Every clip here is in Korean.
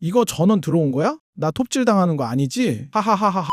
이거 전원 들어온 거야? 나 톱질 당하는 거 아니지? 하하하하.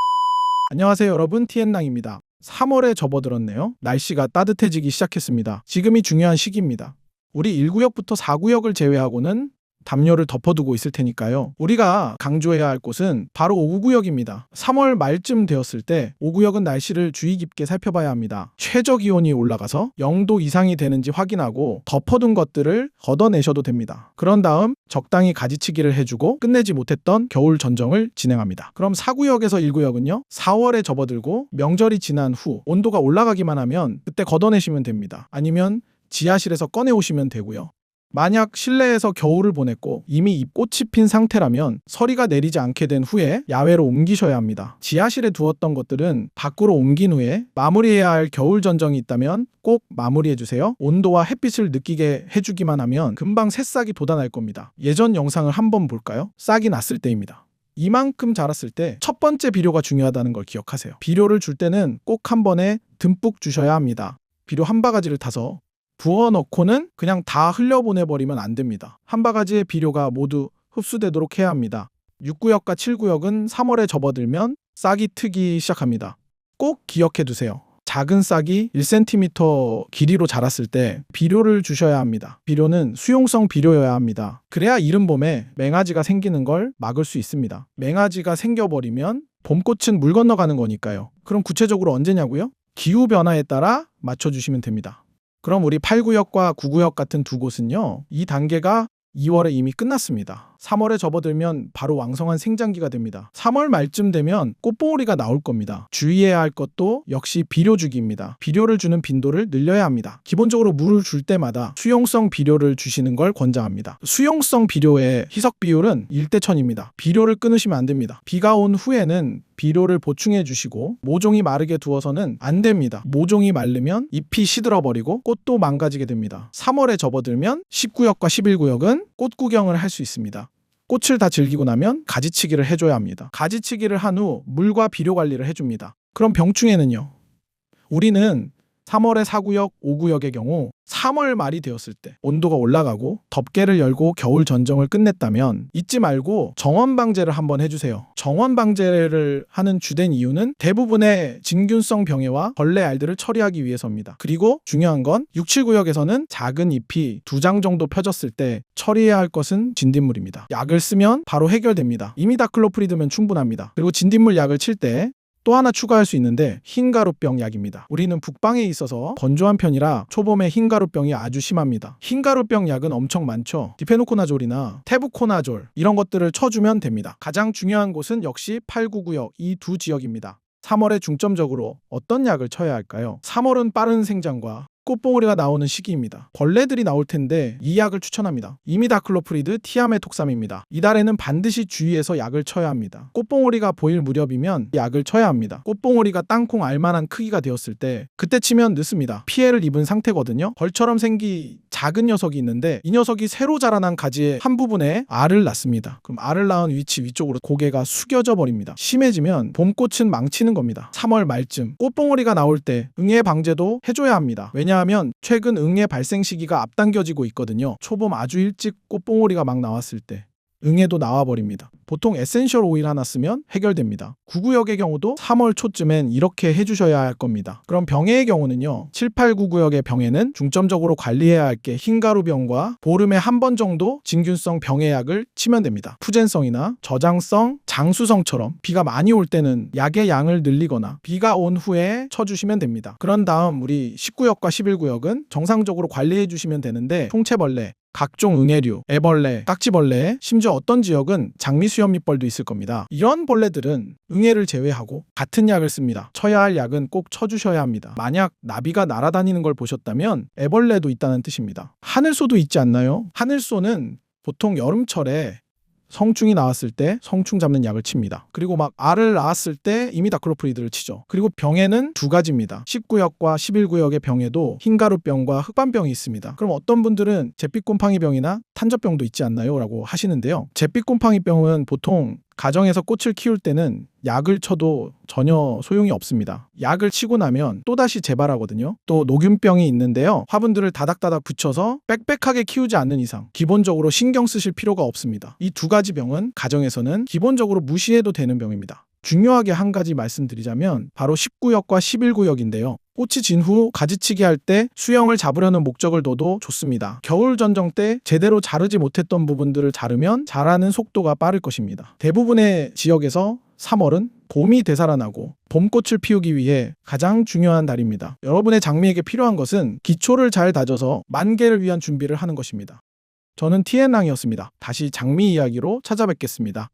안녕하세요 여러분, 티엔랑입니다. 3월에 접어들었네요. 날씨가 따뜻해지기 시작했습니다. 지금이 중요한 시기입니다. 우리 1구역부터 4구역을 제외하고는 담요를 덮어두고 있을 테니까요. 우리가 강조해야 할 곳은 바로 5구역입니다. 3월 말쯤 되었을 때 5구역은 날씨를 주의 깊게 살펴봐야 합니다. 최저 기온이 올라가서 0도 이상이 되는지 확인하고 덮어둔 것들을 걷어내셔도 됩니다. 그런 다음 적당히 가지치기를 해주고 끝내지 못했던 겨울 전정을 진행합니다. 그럼 4구역에서 1구역은요. 4월에 접어들고 명절이 지난 후 온도가 올라가기만 하면 그때 걷어내시면 됩니다. 아니면 지하실에서 꺼내오시면 되고요. 만약 실내에서 겨울을 보냈고 이미 잎꽃이 핀 상태라면 서리가 내리지 않게 된 후에 야외로 옮기셔야 합니다. 지하실에 두었던 것들은 밖으로 옮긴 후에 마무리해야 할 겨울 전정이 있다면 꼭 마무리해주세요. 온도와 햇빛을 느끼게 해주기만 하면 금방 새싹이 돋아날 겁니다. 예전 영상을 한번 볼까요? 싹이 났을 때입니다. 이만큼 자랐을 때 첫 번째 비료가 중요하다는 걸 기억하세요. 비료를 줄 때는 꼭 한 번에 듬뿍 주셔야 합니다. 비료 한 바가지를 타서 부어넣고는 그냥 다 흘려보내버리면 안 됩니다. 한 바가지의 비료가 모두 흡수되도록 해야 합니다. 6구역과 7구역은 3월에 접어들면 싹이 트기 시작합니다. 꼭 기억해두세요. 작은 싹이 1cm 길이로 자랐을 때 비료를 주셔야 합니다. 비료는 수용성 비료여야 합니다. 그래야 이른 봄에 맹아지가 생기는 걸 막을 수 있습니다. 맹아지가 생겨버리면 봄꽃은 물 건너가는 거니까요. 그럼 구체적으로 언제냐고요? 기후변화에 따라 맞춰주시면 됩니다. 그럼 우리 8구역과 9구역 같은 두 곳은요. 이 단계가 2월에 이미 끝났습니다. 3월에 접어들면 바로 왕성한 생장기가 됩니다. 3월 말쯤 되면 꽃봉오리가 나올 겁니다. 주의해야 할 것도 역시 비료 주기입니다. 비료를 주는 빈도를 늘려야 합니다. 기본적으로 물을 줄 때마다 수용성 비료를 주시는 걸 권장합니다. 수용성 비료의 희석 비율은 1대1000입니다. 비료를 끊으시면 안 됩니다. 비가 온 후에는 비료를 보충해 주시고 모종이 마르게 두어서는 안 됩니다. 모종이 마르면 잎이 시들어버리고 꽃도 망가지게 됩니다. 3월에 접어들면 10구역과 11구역은 꽃 구경을 할 수 있습니다. 꽃을 다 즐기고 나면 가지치기를 해줘야 합니다. 가지치기를 한 후 물과 비료 관리를 해줍니다. 그럼 병충해는요? 우리는 3월의 4구역, 5구역의 경우 3월 말이 되었을 때 온도가 올라가고 덮개를 열고 겨울 전정을 끝냈다면 잊지 말고 정원 방제를 한번 해주세요. 정원 방제를 하는 주된 이유는 대부분의 진균성 병해와 벌레 알들을 처리하기 위해서입니다. 그리고 중요한 건 6, 7구역에서는 작은 잎이 2장 정도 펴졌을 때 처리해야 할 것은 진딧물입니다. 약을 쓰면 바로 해결됩니다. 이미다클로프리드면 충분합니다. 그리고 진딧물 약을 칠 때 또 하나 추가할 수 있는데 흰가루병 약입니다. 우리는 북방에 있어서 건조한 편이라 초봄에 흰가루병이 아주 심합니다. 흰가루병 약은 엄청 많죠. 디페노코나졸이나 테부코나졸 이런 것들을 쳐주면 됩니다. 가장 중요한 곳은 역시 8, 9구역 이 두 지역입니다. 3월에 중점적으로 어떤 약을 쳐야 할까요? 3월은 빠른 생장과 꽃봉오리가 나오는 시기입니다. 벌레들이 나올 텐데 이 약을 추천합니다. 이미다클로프리드 티아메톡삼입니다. 이달에는 반드시 주의해서 약을 쳐야 합니다. 꽃봉오리가 보일 무렵이면 약을 쳐야 합니다. 꽃봉오리가 땅콩 알만한 크기가 되었을 때 그때 치면 늦습니다. 피해를 입은 상태거든요. 벌처럼 생긴 작은 녀석이 있는데 이 녀석이 새로 자라난 가지의 한 부분에 알을 낳습니다. 그럼 알을 낳은 위치 위쪽으로 고개가 숙여져 버립니다. 심해지면 봄꽃은 망치는 겁니다. 3월 말쯤 꽃봉오리가 나올 때 응애 방제도 해줘야 합니다. 왜냐하면 최근 응애 발생 시기가 앞당겨지고 있거든요. 초봄 아주 일찍 꽃봉오리가 막 나왔을 때 응애도 나와버립니다. 보통 에센셜 오일 하나 쓰면 해결됩니다. 9구역의 경우도 3월 초쯤엔 이렇게 해주셔야 할 겁니다. 그럼 병해의 경우는요. 7, 8, 9구역의 병해는 중점적으로 관리해야 할 게 흰가루병과 보름에 한 번 정도 진균성 병해약을 치면 됩니다. 푸젠성이나 저장성, 장수성처럼 비가 많이 올 때는 약의 양을 늘리거나 비가 온 후에 쳐주시면 됩니다. 그런 다음 우리 10구역과 11구역은 정상적으로 관리해 주시면 되는데 총채벌레, 각종 응애류, 애벌레, 깍지벌레, 심지어 어떤 지역은 장미수염밑벌도 있을 겁니다. 이런 벌레들은 응애를 제외하고 같은 약을 씁니다. 쳐야 할 약은 꼭 쳐주셔야 합니다. 만약 나비가 날아다니는 걸 보셨다면 애벌레도 있다는 뜻입니다. 하늘소도 있지 않나요? 하늘소는 보통 여름철에 성충이 나왔을 때 성충 잡는 약을 칩니다. 그리고 막 알을 낳았을 때 이미다클로프리드를 치죠. 그리고 병에는 두 가지입니다. 10구역과 11구역의 병에도 흰가루병과 흑반병이 있습니다. 그럼 어떤 분들은 잿빛곰팡이병이나 탄저병도 있지 않나요? 라고 하시는데요. 잿빛곰팡이병은 보통 가정에서 꽃을 키울 때는 약을 쳐도 전혀 소용이 없습니다. 약을 치고 나면 또다시 재발하거든요. 또 녹균병이 있는데요. 화분들을 다닥다닥 붙여서 빽빽하게 키우지 않는 이상 기본적으로 신경 쓰실 필요가 없습니다. 이 두 가지 병은 가정에서는 기본적으로 무시해도 되는 병입니다. 중요하게 한 가지 말씀드리자면 바로 10구역과 11구역인데요. 꽃이 진 후 가지치기 할 때 수영을 잡으려는 목적을 둬도 좋습니다. 겨울 전정 때 제대로 자르지 못했던 부분들을 자르면 자라는 속도가 빠를 것입니다. 대부분의 지역에서 3월은 봄이 되살아나고 봄꽃을 피우기 위해 가장 중요한 달입니다. 여러분의 장미에게 필요한 것은 기초를 잘 다져서 만개를 위한 준비를 하는 것입니다. 저는 TN랑이었습니다. 다시 장미 이야기로 찾아뵙겠습니다.